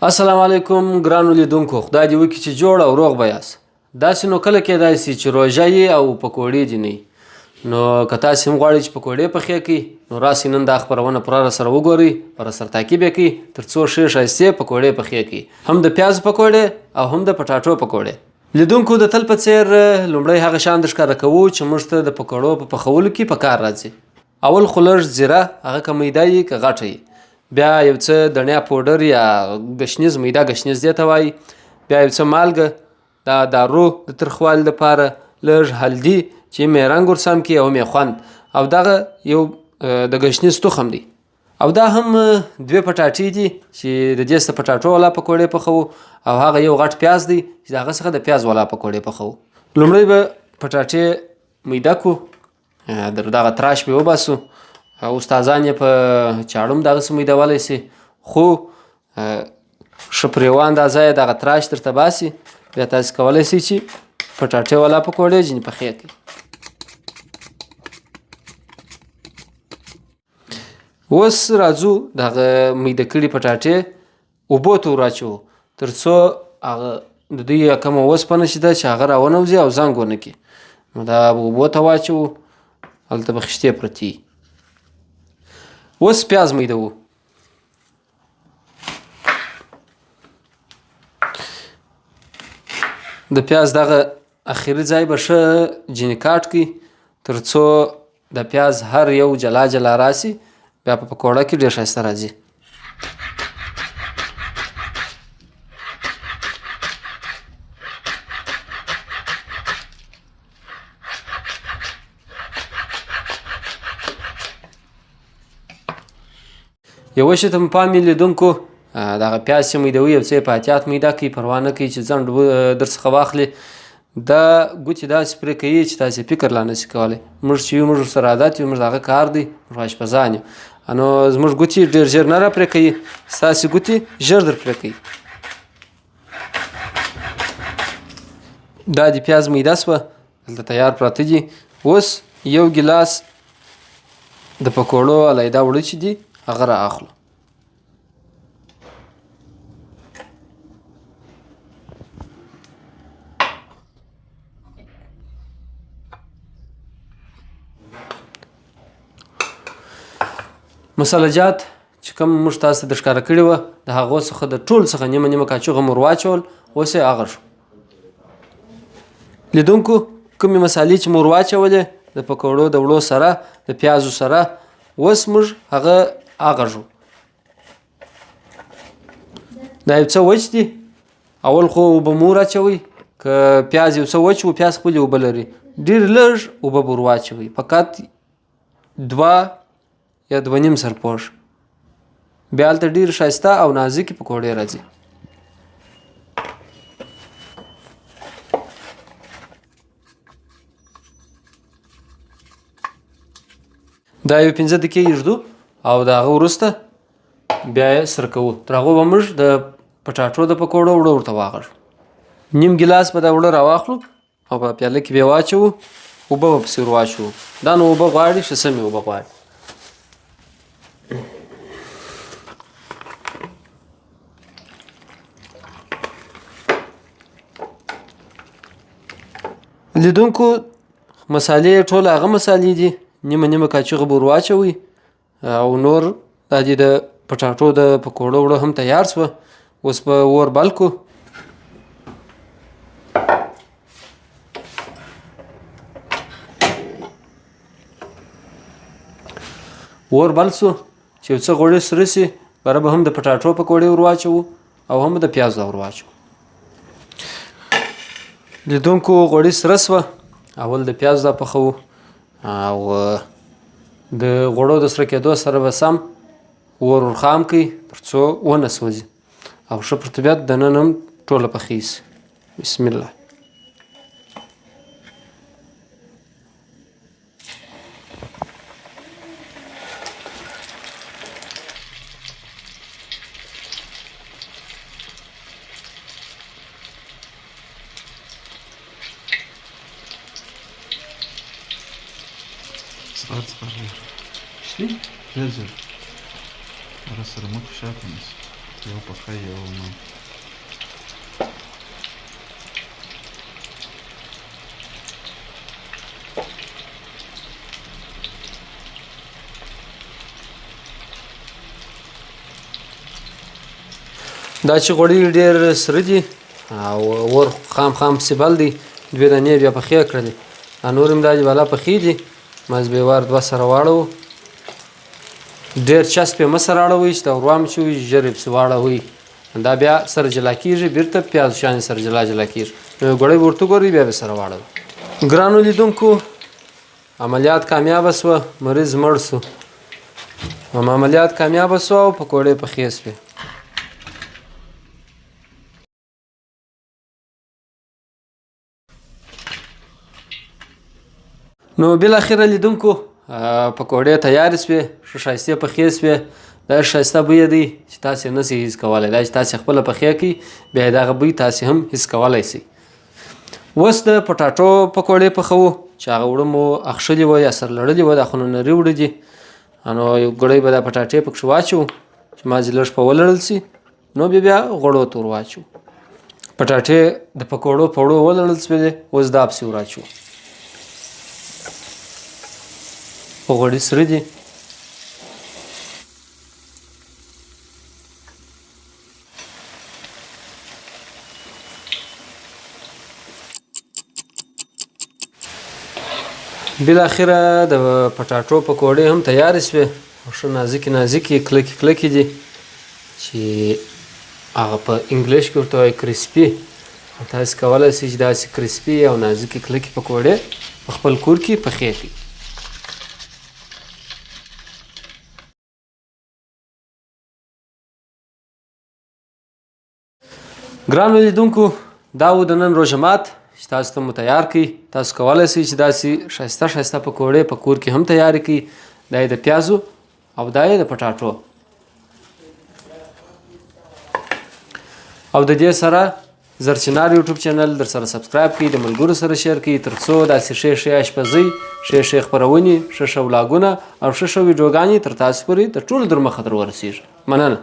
السلام علیکم ګرانو لیدونکو، خدای دې وکړي چې جوړ او روغ به یاست. داسې نو کله کېدای شي چې روژه یې او پکوړې دې نه وي، نو که تاسې هم غواړئ چې پکوړې پخې کړئ نو راسئ نن دا خپرونه پوره راسره وګورئ او راسره تعقیب یې کړئ تر څو ښې ښایستې پکوړې پخې کړئ، هم د پیاز پکوړې او هم د پټاټو پکوړې. لیدونکو د تل په څیر لومړی هغه شیان درښکاره کوو چې موږ ته د پکوړو په پخولو کې په کار راځي. اول خو لږ زیره، هغه که میده وي که غټه وي، بیا یو څه دڼیا پوډر یا ګشنیز، میده ګشنیز دې ته وایي، بیا یو څه مالګه، دا دارو د ترخوالي لپاره، لږ هلدي چې مې رنګ ورسم کړي او مې خوند، او دغه یو د ګشنیز تخم دی، او دا هم دوې پټاټې دي چې د دې څخه پټاټو والا پکوړې پخوو، او هغه یو غټ پیاز دی چې د هغه څخه د پیاز والا پکوړې پخوو. لومړی به پټاټې میده کړو، دغه تراش به وباسو. استادان یې په چاړو هم دغسې میدولی سي، خو ښه په یوه اندازه یې دغه تراش درته باسي، بیا تاسې کولی سئ چې پټاټې والا پکوړې ځینې پخې کړئ. اوس راځو دغه میده کړي پټاټې اوبو ته ور اچوو تر څو هغه د دوی کومه اوسپنه چې ده چې هغه راونوځي او زنګ ونه کړي، نو دا به اوبو ته واچوو، هلته به خښتې پرتې وي. اوس پیاز میدوو. د پیاز دغه اخري ځای به ښه جیني کاټ کړي تر څو د پیاز هر یو جلا جلا راسي، بیا په پکوړه کې ډېر ښایسته راځي. یوه شي ته مو پام وي لیدونکو، دغه پیاز چې میدوي یو څه یې په احتیاط میده کړئ، پروا نه کوئ چې ځنډ درڅخه واخلي. دا ګوتې داسې پرې کوي چې تاسې فکر لا نشئ کولی. موږ چې یو، موږ ورسره عادت یو، موږ د هغه کار دی، موږ اشپزان یو، نو زموږ ګوتې ډېر ژر نه را پرې کوي، ستاسې ګوتې ژر در پرې کوي. دا د پیاز میده شوه، دلته تیار پراته دي. اوس یو ګیلاس د پکوړو علیحده اوړه چې دي هغه را اخلو. مساله جات چې کوم موږ تاسو ته درښکاره کړي وه، د هغو څخه د ټول څخه نیمه نیمه کاچوغه مو ور واچول، اوس یې هغه شو. لیدونکو کومې مسالې چې مو ور واچولې د پکوړو د وړو سره، د پیازو سره، اوس موږ هغه اغږو. دا یو څه وچ دي، اول خو اوبه مو راچوئ، که پیاز یو څه وچ و، پیاز خپلې اوبه لري، ډېر لږ اوبه به ور واچوئ، فقط 2 یا 2.5 سرپوش، بیا هلته ډېر ښایسته او نازکې پکوړې راځي. دا یو 15 دقیقې یږدو او د هغه وروسته بیا یې سره کوو. تر هغو به موږ د پټاټو د پکوړو اوړه ورته واغږو. نیم ګیلاس به دا اوړه راواخلو او په پیاله کې به یې واچوو، اوبه به پسې ور واچوو. دا نو اوبه غواړي، ښه سمې اوبه غواړي. لیدونکو مسالې ټول هغه مسالې دي، نیمه نیمه کاچوغه به ور واچوئ، او نور دا دې د پټاټو د پکوړو اوړه هم تیار شوه. اوس به اور بل کړو. اور بل شو چې یو څه غوړي سره شي، بیا به هم د پټاټو پکوړې ور واچوو او هم د پیازو ور واچوو. لیدونکو غوړي سره شوه، اول د پیاز دا پخوو، او د غوړو د سره کېدو سره به سم اور ورخام کړئ تر څو ونه سوځي او ښه په طبیعت دننه هم ټوله پخې شي. بسم الله. شي؟ ډېر ژر هغه سره مخ شاته نیسي. یو پخه یو نه. دا چې غوړي ډېر سره دي او ور خام پسې بل دي، 2 دانې بیا پخې کړلې، نور هم دا دي بالا پخې دي. مازبیوار 2 سره واړوو، ډېر چسپ یې مه سره اړوئ چې دا وروام چې وي ژر یې پسې واړوئ، دا بیا سره جلا کېږي، بېرته پیاز شان سره جلا کېږي. نو غوړی به ورته ګورئ، بیا به سره واړوئ. ګرانو لیدونکو، عملیات کامیابه سوه، مریض مړ سو. عملیات کامیابه سوه او پکوړې پخې سوې. نو بالاخره لیدونکو پکوړې تیارې سوې، ښه ښایستې پخې سوې. دا ښایسته بوی دی چې تاسې نسئ حس کولی، دا چې تاسې خپله پخې کړئ بیا دغه بوی تاسې هم حس کولی شئ. اوس د پټاټو پکوړې پخوو چې هغه اوړه مو اخښلي وه یا سر لړلي وه، دا خو نو نري اوړه دي. نو یو ګړی به دا پټاټې پکښې واچوو چې مازې لږ په ولړل شي، نو بیا غوړو ته ور واچوو. پټاټې د پکوړو په وړو ولړل شوې، اوس دا پسې ور اچوو. غوړي سره دي. بالاخره د پټاټو پکوړې هم تیارې سوې، ښه نازکې کلکې دي چې هغه په انګلیش کې ورته وایي کرسپي. تاسې کولی شئ چې داسې کرسپي او نازکې کلکې پکوړې په خپل کور کې پخې کړئ. ګرانو لیدونکو، دا و د نن روژه مات چې تاسو ته مو تیار کړئ. تاسو کولی شئ چې داسې ښایسته پکوړې په کور کې هم تیارې کړئ. دا یې د پیازو او دا یې د پټاټو. او د دې سره زرچنار یوټیوب چینل در سره سبسکرایب کړئ، د ملګرو سره شیر کړئ، تر څو داسې ښې اشپزۍ، ښې خپرونې، ښه ولاګونه او ښه ویډیوګانې تر تاسو پورې د ټولو در مخه در ورسیږي. مننه.